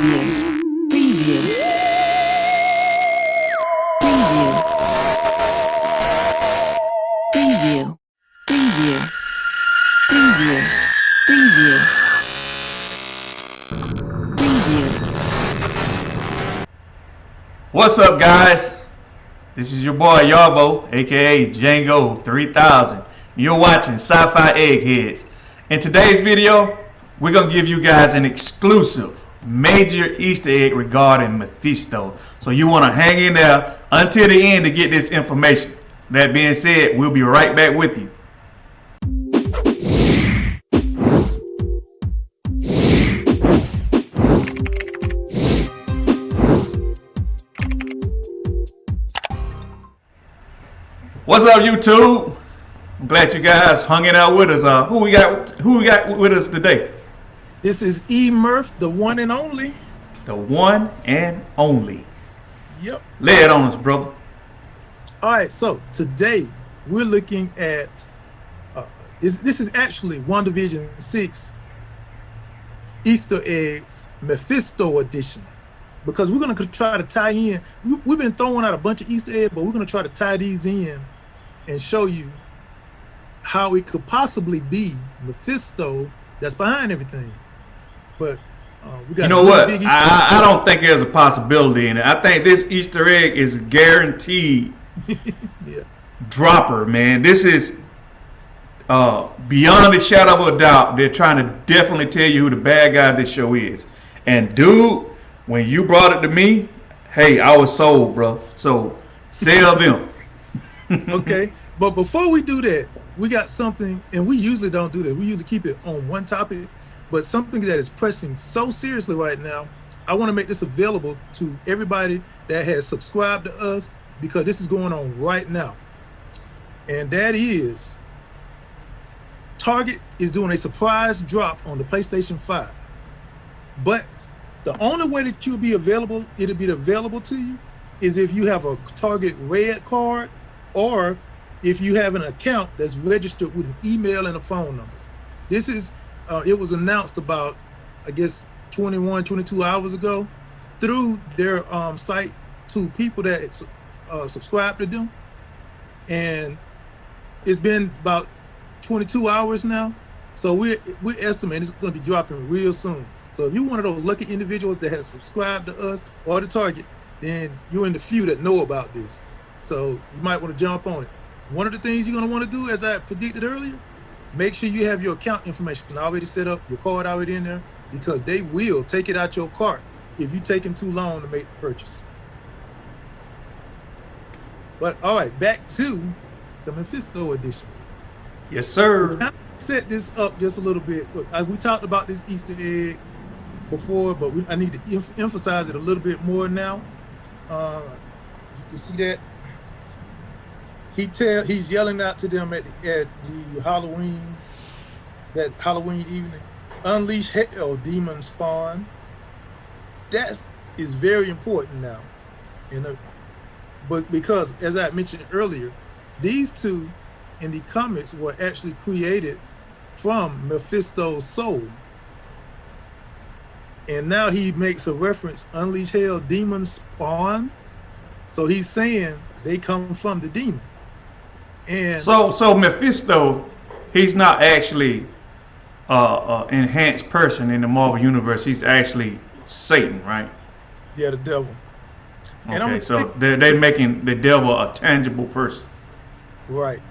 What's up, guys? This is your boy Yarbo, aka Django 3000. You're watching Sci-Fi EggHeads. In today's video, we're gonna give you guys an exclusive major Easter egg regarding Mephisto. So you want to hang in there until the end to get this information. That being said, we'll be right back with you. What's up, YouTube? I'm glad you guys hung out with us. Who we got with us today? This is E-Murph, the one and only. The one and only. Yep. Lay it on us, brother. All right, so today we're looking at this is actually WandaVision 6 Easter Eggs Mephisto edition, because we're going to try to tie in. We've been throwing out a bunch of Easter eggs, but we're going to try to tie these in and show you how it could possibly be Mephisto that's behind everything. But we got, you know what? I don't think there's a possibility in it. I think this Easter egg is guaranteed. Yeah. Dropper, man. This is beyond a shadow of a doubt. They're trying to definitely tell you who the bad guy of this show is. And dude, when you brought it to me, hey, I was sold, bro. So sell them. Okay, but before we do that, we got something, and we usually don't do that. We usually keep it on one topic, but something that is pressing so seriously right now. I want to make this available to everybody that has subscribed to us, because this is going on right now. And that is, Target is doing a surprise drop on the PlayStation 5. But the only way that it'll be available to you is if you have a Target Red card, or if you have an account that's registered with an email and a phone number. This is, it was announced about, I guess, 22 hours ago through their site to people that subscribe to them. And it's been about 22 hours now. So we're estimating it's going to be dropping real soon. So if you're one of those lucky individuals that has subscribed to us or to Target, then you're in the few that know about this. So you might want to jump on it. One of the things you're going to want to do, as I predicted earlier, make sure you have your account information already set up, your card already in there, because they will take it out your cart if you're taking too long to make the purchase. But all right, back to the Mephisto edition. Yes, sir. We kind of set this up just a little bit. Look, we talked about this Easter egg before, but I need to emphasize it a little bit more now. You can see that he's yelling out to them at the Halloween evening, unleash hell, demon spawn. That is very important now, but because, as I mentioned earlier, these two in the comics were actually created from Mephisto's soul. And now he makes a reference, unleash hell, demon spawn. So he's saying they come from the demon. And so Mephisto, he's not actually enhanced person in the Marvel universe. He's actually Satan, right? Yeah, the devil. Okay, so they're making the devil a tangible person. Right.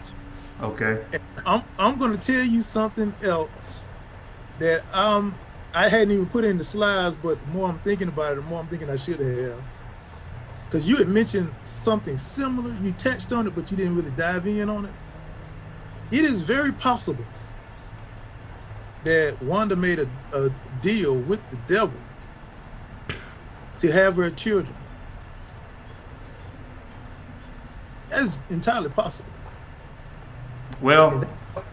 Okay. And I'm going to tell you something else that I hadn't even put in the slides, but the more I'm thinking about it, the more I'm thinking I should have. Because you had mentioned something similar. You touched on it, but you didn't really dive in on it. It is very possible that Wanda made a deal with the devil to have her children. That is entirely possible. Well,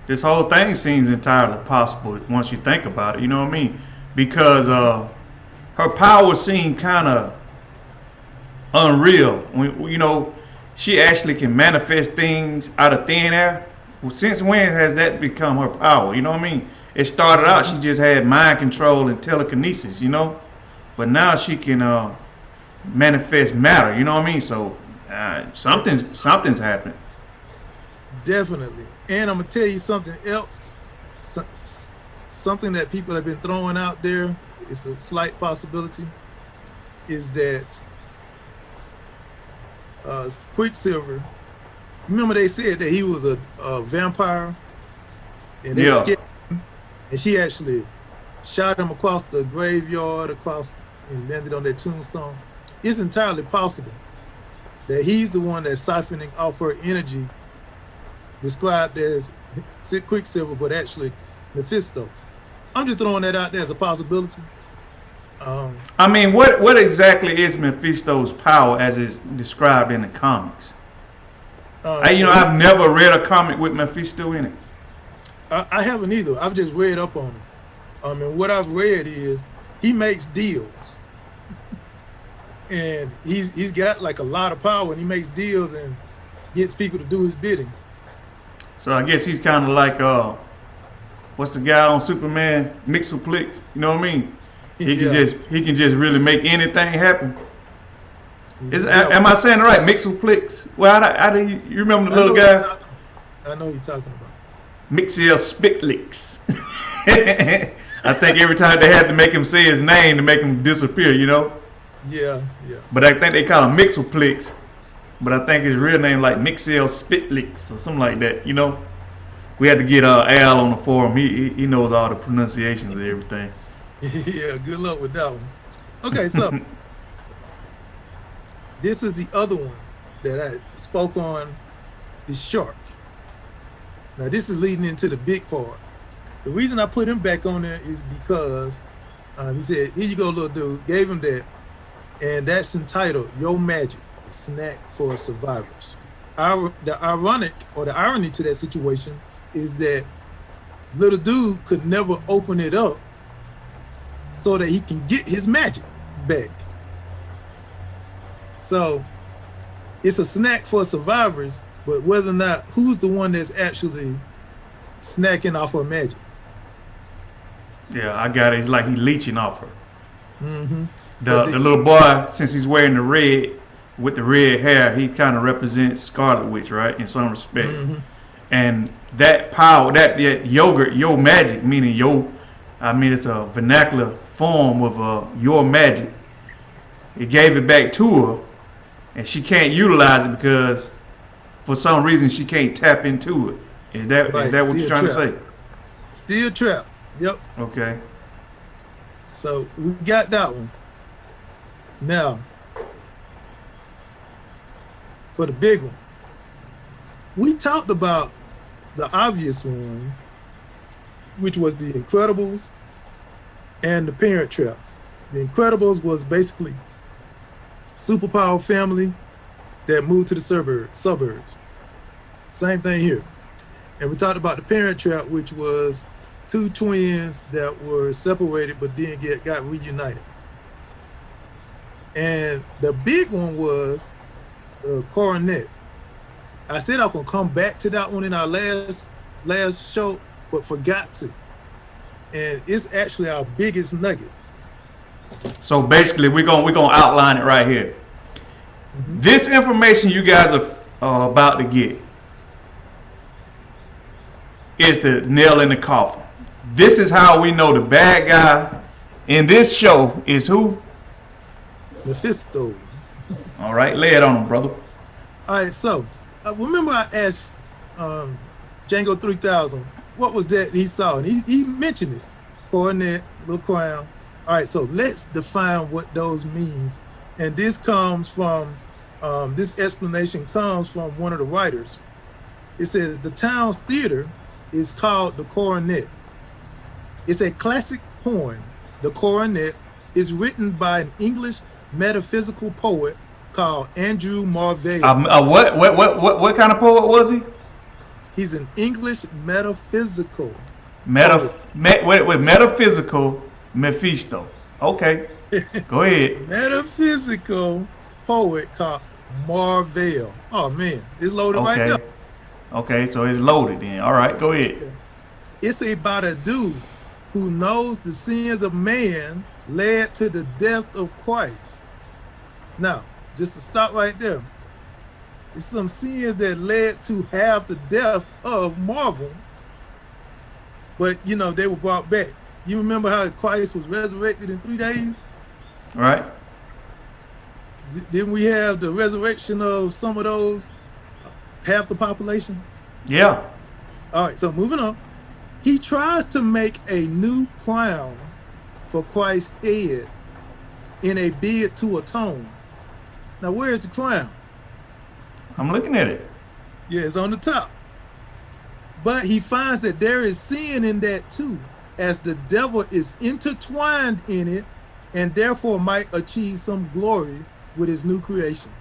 this whole thing seems entirely possible once you think about it. You know what I mean? Because her powers seem kind of unreal. She actually can manifest things out of thin air. Since when has that become her power? You know what I mean? It started out, she just had mind control and telekinesis, but now she can manifest matter. You know what I mean? So something's happened. Definitely. And I'm gonna tell you something else. So, something that people have been throwing out there. It's a slight possibility. Is that Quicksilver? Remember they said that he was a vampire, and they scared him, and she actually shot him across the graveyard, and landed on that tombstone. It's entirely possible that he's the one that's siphoning off her energy, described as Quicksilver, but actually Mephisto. I'm just throwing that out there as a possibility. I mean, what exactly is Mephisto's power as is described in the comics? I've never read a comic with Mephisto in it. I haven't either. I've just read up on him. And what I've read is he makes deals, and he's got like a lot of power, and he makes deals and gets people to do his bidding. So I guess he's kind of like what's the guy on Superman, Mixoplex? You know what I mean? He can just really make anything happen. Am I saying it right? Mixoplex. Well, how do you remember the little guy? I know you're talking about. Mixoplex. I think every time they had to make him say his name to make him disappear, you know? Yeah. But I think they call him Mixoplex. But I think his real name like Mixoplex or something like that, you know? We had to get Al on the forum. He knows all the pronunciations of everything. Yeah, good luck with that one. Okay, so this is the other one that I spoke on, the shark. Now this is leading into the big part. The reason I put him back on there is because he said, here you go, little dude, gave him that, and that's entitled Yo Magic, a snack for survivors. The irony to that situation is that little dude could never open it up so that he can get his magic back. So it's a snack for survivors, but whether or not, who's the one that's actually snacking off her magic? Yeah, I got it. It's like he's leeching off her. Mm-hmm. The little boy, since he's wearing the red, with the red hair, he kind of represents Scarlet Witch, right, in some respect. Mm-hmm. And that power, that yogurt, your magic, meaning it's a vernacular form of your magic. It gave it back to her, and she can't utilize it because for some reason she can't tap into it. Is that what you're trying to say? Still trapped. Yep. Okay. So we got that one. Now, for the big one, we talked about the obvious ones, which was the Incredibles and the Parent Trap. The Incredibles was basically superpower family that moved to the suburbs. Same thing here. And we talked about the Parent Trap, which was two twins that were separated but then got reunited. And the big one was the Coronet. I said I was gonna come back to that one in our last show, but forgot to. And it's actually our biggest nugget. So basically, we're gonna outline it right here. Mm-hmm. This information you guys are about to get is the nail in the coffin. This is how we know the bad guy in this show is who? Mephisto. All right, lay it on him, brother. All right, so remember I asked Django 3000 what was that he saw, and he mentioned it. Coronet, little crown. All right, so let's define what those means. And this comes from, this explanation comes from one of the writers. It says the town's theater is called the Coronet. It's a classic poem. The Coronet is written by an English metaphysical poet called Andrew Marvell. What kind of poet was he? He's an English metaphysical. Metaphysical Mephisto. Okay, go ahead. Metaphysical poet called Marvell. Oh man, it's loaded right there. Okay, so it's loaded then. All right, go ahead. It's about a dude who knows the sins of man led to the death of Christ. Now, just to stop right there, it's some sins that led to half the death of Marvel, but you know, they were brought back. You remember how Christ was resurrected in 3 days? Right. Didn't we have the resurrection of some of those, half the population? Yeah. All right, so moving on. He tries to make a new crown for Christ's head in a bid to atone. Now, where's the crown? I'm looking at it. Yeah, it's on the top. But he finds that there is sin in that too, as the devil is intertwined in it and therefore might achieve some glory with his new creation.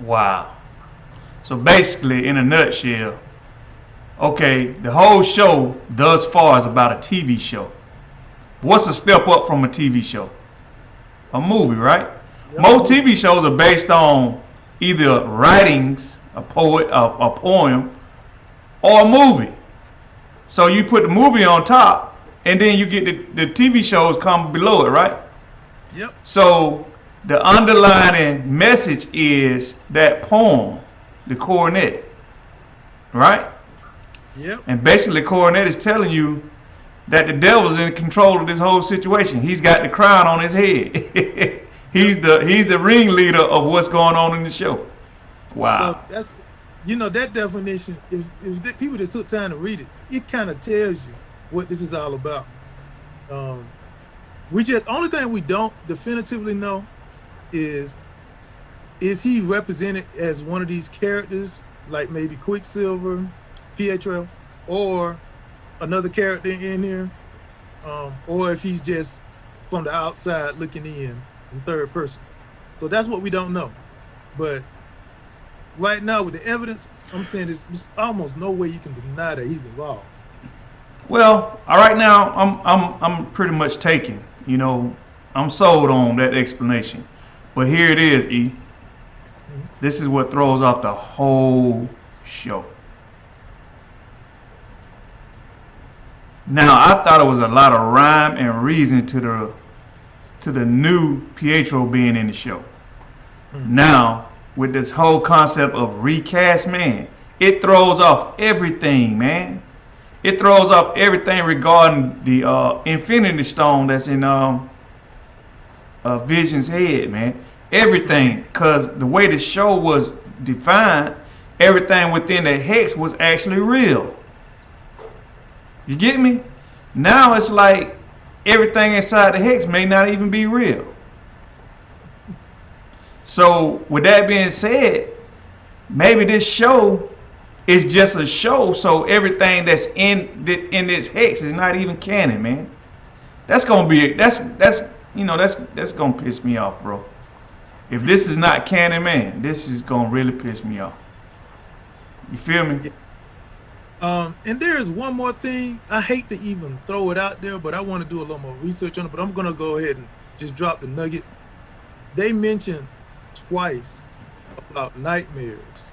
Wow. So basically, in a nutshell, okay, the whole show thus far is about a TV show. What's a step up from a TV show? A movie, right? Yep. Most TV shows are based on either writings, a poem, or a movie. So you put the movie on top, and then you get the TV shows come below it, right? Yep. So the underlying message is that poem, the coronet, right? Yep. And basically, coronet is telling you that the devil's in control of this whole situation. He's got the crown on his head. he's the ringleader of what's going on in the show. Wow. So that's, you know, that definition, if people just took time to read it, it kind of tells you what this is all about. Only thing we don't definitively know is he represented as one of these characters, like maybe Quicksilver, Pietro, or another character in here, or if he's just from the outside looking in third person. So that's what we don't know. But right now, with the evidence, I'm saying there's almost no way you can deny that he's involved. Well, right now I'm pretty much taken. You know, I'm sold on that explanation. But here it is, E. Mm-hmm. This is what throws off the whole show. Now, I thought it was a lot of rhyme and reason to the new Pietro being in the show. Mm-hmm. Now, with this whole concept of recast, man, it throws off everything, man. It throws off everything regarding the Infinity Stone that's in Vision's head, man. Everything, because the way the show was defined, everything within the hex was actually real. You get me? Now it's like everything inside the hex may not even be real. So with that being said, maybe this show is just a show, so everything that's in this hex is not even canon, man. That's gonna piss me off, bro. If this is not canon, man, this is gonna really piss me off. You feel me? And there is one more thing. I hate to even throw it out there, but I want to do a little more research on it. But I'm gonna go ahead and just drop the nugget. They mentioned twice about nightmares.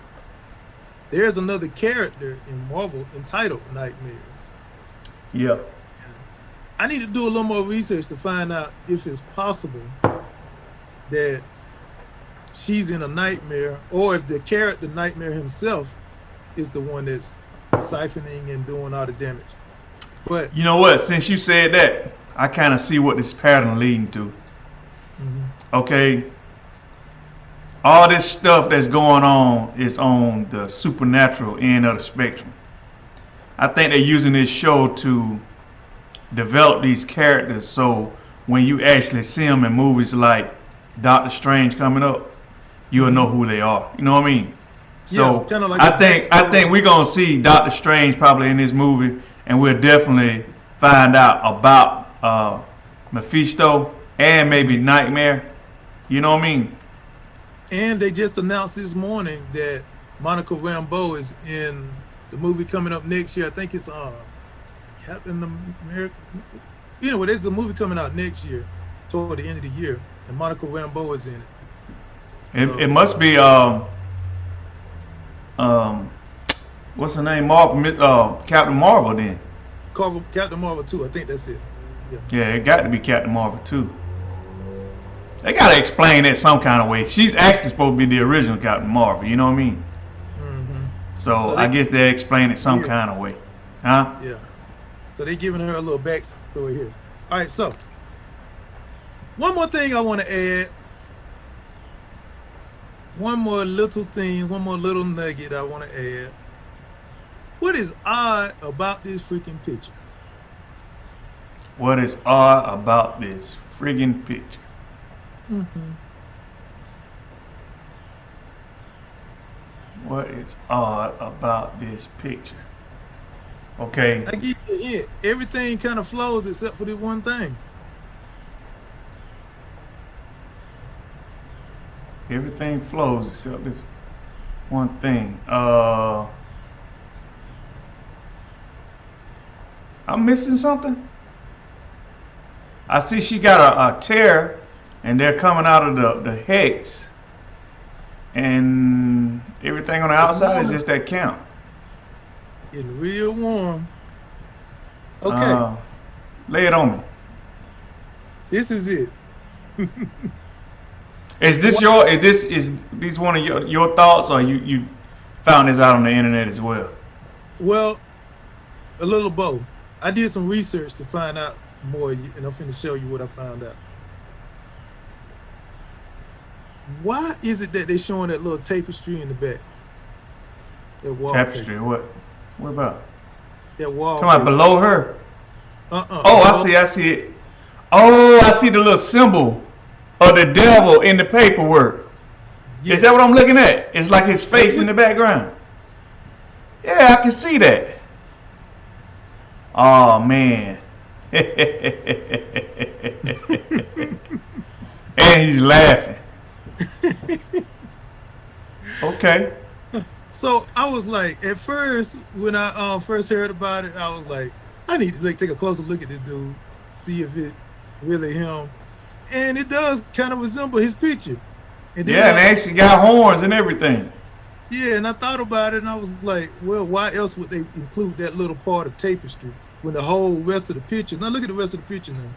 There's another character in Marvel entitled Nightmares. Yeah. I need to do a little more research to find out if it's possible that she's in a nightmare, or if the character Nightmare himself is the one that's siphoning and doing all the damage. But you know what? Since you said that, I kind of see what this pattern leading to. Mm-hmm. Okay. All this stuff that's going on is on the supernatural end of the spectrum. I think they're using this show to develop these characters, so when you actually see them in movies like Doctor Strange coming up, you'll know who they are. You know what I mean? So yeah, like I think we're gonna see Doctor Strange probably in this movie, and we'll definitely find out about Mephisto and maybe Nightmare. You know what I mean? And they just announced this morning that Monica Rambeau is in the movie coming up next year. I think it's Captain America. You know, there's a movie coming out next year, toward the end of the year, and Monica Rambeau is in it. So, it must be what's her name? Captain Marvel then. Captain Marvel 2, I think that's it. Yeah, it got to be Captain Marvel too. They gotta explain it some kind of way. She's actually supposed to be the original Captain Marvel. You know what I mean? Mm-hmm. So I guess they explain it some kind of way, huh? Yeah. So they giving her a little backstory here. All right. So one more thing I want to add. One more little thing. One more little nugget I want to add. What is odd about this freaking picture? What is odd about this friggin' picture? Mm-hmm. What is odd about this picture? Okay. I give you a hint. Everything kind of flows except for this one thing. Everything flows except this one thing. I'm missing something. I see she got a tear, and they're coming out of the hex, and everything on the outside is just that count. Getting real warm. Okay. Lay it on me. This is it. Is this these one of your thoughts, or you found this out on the internet as well? Well, a little both. I did some research to find out more, and I'm finna show you what I found out. Why is it that they're showing that little tapestry in the back? That wall. Tapestry? What? What about? That wall. Talking about below her? Uh-uh. Oh, I see it. Oh, I see the little symbol of the devil in the paperwork. Yes. Is that what I'm looking at? It's like his face in the background. Yeah, I can see that. Oh, man. And he's laughing. Okay. So I was like, at first, when I first heard about it, I was like, I need to take a closer look at this dude, see if it's really him. And it does kind of resemble his picture. And then and they actually got horns and everything. Yeah, and I thought about it, and I was like, well, why else would they include that little part of tapestry when the whole rest of the picture? Now look at the rest of the picture now.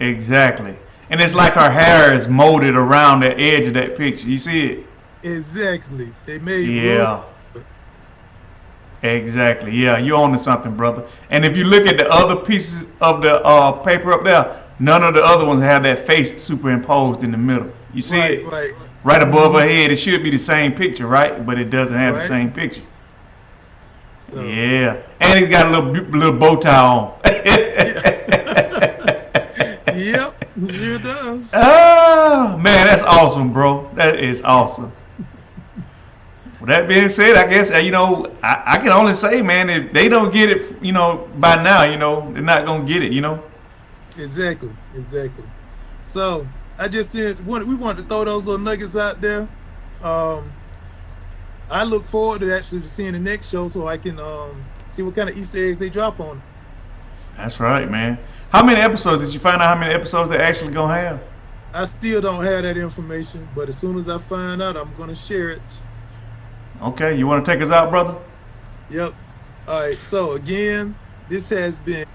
Exactly. And it's like her hair is molded around the edge of that picture. You see it? Exactly. They made Exactly. Yeah, you're on to something, brother. And if you look at the other pieces of the paper up there, none of the other ones have that face superimposed in the middle. You see it? Right above her head. It should be the same picture, right? But it doesn't have the same picture. So. Yeah. And he's got a little bow tie on. Yep, sure does. Oh, man, that's awesome, bro. That is awesome. With that being said, I guess, I can only say, man, if they don't get it, by now, they're not going to get it, Exactly. So, I just we wanted to throw those little nuggets out there. I look forward to actually seeing the next show so I can see what kind of Easter eggs they drop on. That's right, man. How many episodes? Did you find out how many episodes they're actually going to have? I still don't have that information, but as soon as I find out, I'm going to share it. Okay, you want to take us out, brother? Yep. All right, so again, this has been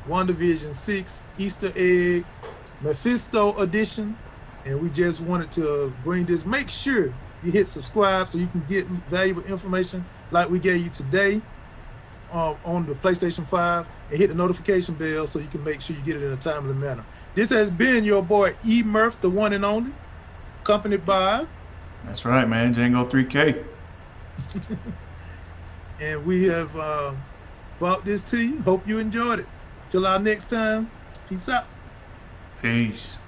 WandaVision 6 Easter Egg Mephisto edition, and we just wanted to bring this. Make sure you hit subscribe so you can get valuable information like we gave you today on the PlayStation 5, and hit the notification bell so you can make sure you get it in a timely manner. This has been your boy E. Murph, the one and only, accompanied by... That's right, man. Django 3K. And we have brought this to you. Hope you enjoyed it. Till our next time, peace out. Peace.